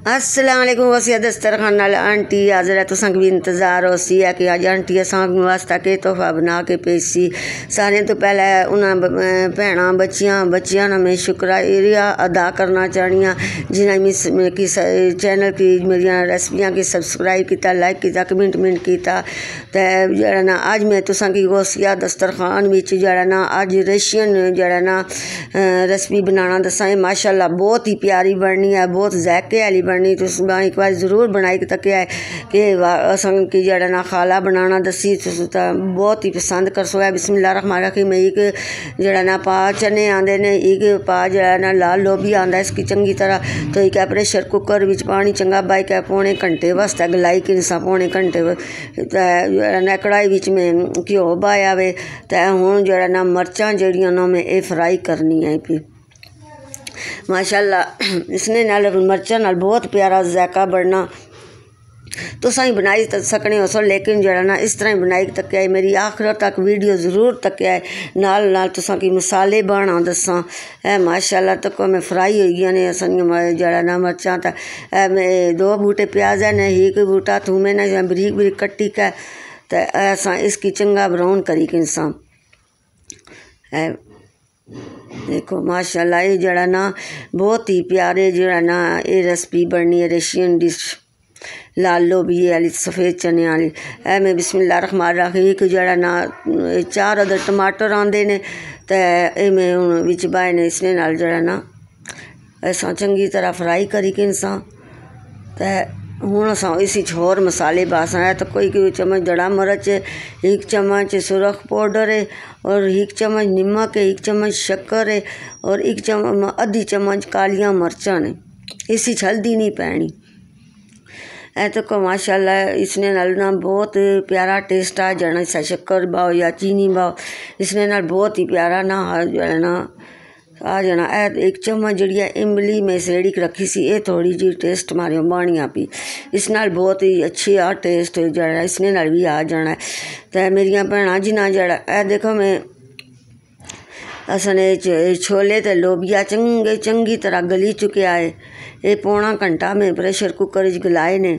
अस्सलाम वालेकुम वसिया दस्तरखान नाल आंटी हाज़र है। तुसां भी इंतज़ार हो सी है कि अज आंटी असां वास्ते के तोहफा बना के पेशी। सारे तो पहले उन्हें भैन बच्चियां ना मैं शुक्रिया अदा करना चाहनी हाँ जिन्हें कि चैनल की मेरी रेसिपियाँ की सब्सक्राइब किया, लाइक किया, कमेंट किया। तो जरा ना अज मैं तुसां की वसिया दस्तरखान विच जरा ना अज रशियन जरा ना रेसिपी बनाना दसा। माशाल्लाह बहुत ही प्यारी बननी है, बहुत ज़ायके वाली बननी। तुस एक बार ज़रूर बनाई तक्या है कि असन की जरा ना खाला बनाना दसी तो बहुत ही पसंद कर सो है। बिस्मिल्लाहिर्रहमानिर्रहीम। एक जरा ना पा चने आंदे ने, एक पा जरा ना लाल लोबी आंदा इसकी चंगी तरह। तो एक प्रेशर कुकर विच पानी चंगा बाई के पौने घंटे वास्ते गलाई कि पौने घंटे जरा ना कढ़ाई विच में घ्यो पाया वे। तो हुण जरा ना मर्चां जड़ियां ना मैं ये फ्राई करनी है भी माशाल्लाह। इसने नाल मर्चां नाल बहुत प्यारा जायका बनना। तुसां ही बनाई सकने हो सो, लेकिन जरा ना इस तरह ही बनाई तक्या है। मेरी आखिर तक वीडियो ज़रूर तक्या है। नाल नाल तुसां की मसाले बना दसा है माशाल्लाह। तक मैं फ्राई हो गई ने असन जरा ना मर्चां। तो मैं 2 बूटे प्याज है ने, एक बूटा थूमे ने बरीक बरीक कट्टी का। तो असा इसकी चंगा ब्राउन करी कि देखो माशाल्लाह। ये जरा ना बहुत ही प्यारे जरा ना ये रेसिपी बननी है रशियन डिश लाल लोबी वाली सफ़ेद चने वाली। मैं बिस्मिल्लाहिर्रहमानिर्रहीम। एक जरा ना 4 अदर टमाटर आंदे ने। तो ये मैं हुण विच पाए ने इसने नाल जरा ना असां चंगी तरह फ्राई करी कि तो हुण असां इसी होर मसाले बासा है। तो कोई चम्मच दड़ा मिर्च, 1 चम्मच सुरख पाउडर है, और 1 चम्मच नमक है, 1 चम्मच शक्कर है, और 1 चम्मच आधी चम्मच कालियां मर्चां ने। इसी हल्दी नहीं पैनी। ऐ तो को माशाल्लाह इसने नाल ना बहुत प्यारा टेस्ट आ जाना। इस शक्कर पाओ या चीनी पाओ, इसने नाल बहुत ही प्यारा ना जाना ना आ जाना। 1 चम्मच जड़ी है इमली में सेड़ी रखी सी, ये थोड़ी जी टेस्ट मारियो बानिया पी। इस नाल बहुत ही अच्छी आ टेस्ट जड़ा इसने नाल भी आ जाना है। तो मेरिया भैन जिन्हें जड़ा देखो मैं असने छोले तो लोबिया चंगी तरह गली चुके है। ये पौना घंटा में प्रेशर कुकर गलाए ने।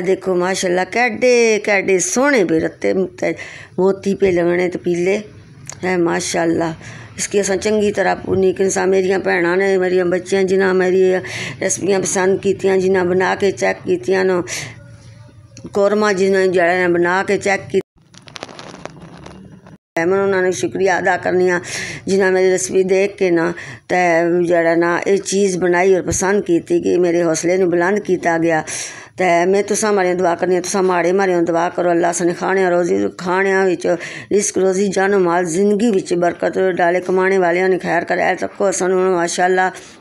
देखो माशाल्लाह कैडे सोहने पे रत्ते मोती पे लगने तो पीले है माशाल्लाह। इसकी असा चंगी तरह भुनी कि मेरिया भैन ने मेरिया बच्चियां जिन्हें मेरी रेसिपियाँ पसंद कीतियां, जिन्हें बना के चेक कीतियां न, कौरमा जिन्हें जड़ा बना के चेक की मैं उन्होंने शुक्रिया अदा करनी हाँ जिन्हें मेरी रेसिपी देख के ना तो जड़ा ना ये चीज़ बनाई और पसंद की कि मेरे हौसले ने बुलंद किया गया। तो मैं तुसां मारियां दुआ करनी है, तुसां माड़े मारियां दुआ करो। अल्लाह सने खाने रोजी खाने विच रिस्क रोजी जानो माल जिंदगी विच बरकत डाले, कमाने वाले ने खैर करे। तको सन माशाल्लाह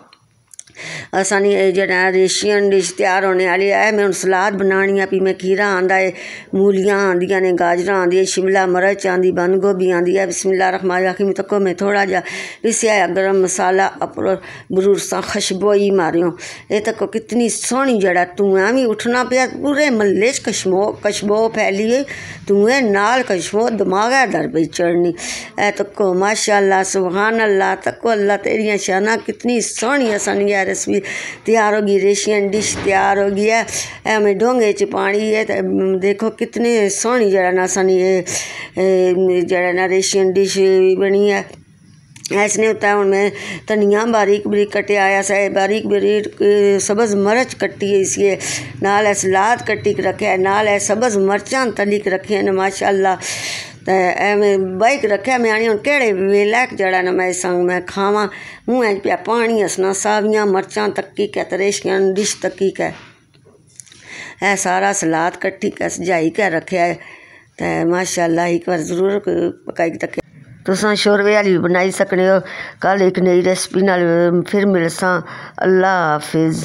असानी जरा रशियन डिश तैयार होने वाली है। मैं सलाद बनानी है। भी मैं खीरा आंदा है, मूलियाँ आंदियां ने, गाजर आंदी है, शिमला मिर्च आंदी, बंद गोभी आंदी है। बिस्मिल्लाहिर्रहमानिर्रहीम। तको मैं थोड़ा जा पिसिया है गर्म मसाला बरूर सा खुशबोई मारियो। ये तको कितनी सोहनी जड़ा धुआं भी उठना पिया, पूरे महल्ले खुशबो फैली है। धुएं नाल खुशबो दिमागा दर पे चढ़नी। ए तको माशाल्लाह सुभान अल्लाह। तको अल्लाह तेरियां शाना कितनी सोहनी असानी है रेसिपी तैयार होगी। रशियन डिश तैयार हो गई है। मैं डोंगे च पानी है। तो देखो कितने सोहनी जरा ना सानी जरा ना रशियन डिश बनी है। इसने होता हूँ मैं धनिया बारीक बारीक कटिया आया सा, बारीक बारीक सब्ज़ मिर्च कट्टी है, इसी नाल सलाद कट्टी रखे है, नाल सब्ज़ मिर्चां तली रखे हैं माशाल्लाह। तो मैं बाइक रखे मैं आनी हूँ केड़े वेला जड़ा ना मैं संग मैं खावा मुँह पिया पानी हसना सावियाँ मर्चां तक्की कै रशियन डिश तक्की कै है सारा सलाद कट्टी कै सजाई कै रखे है। तो माशाल्लाह एक बार ज़रूर पकाई तक तुसां शोरवे वाली भी बनाई सकने हो। कल एक नई रेसिपी नाल फिर मिलसां। अल्लाह हाफिज़।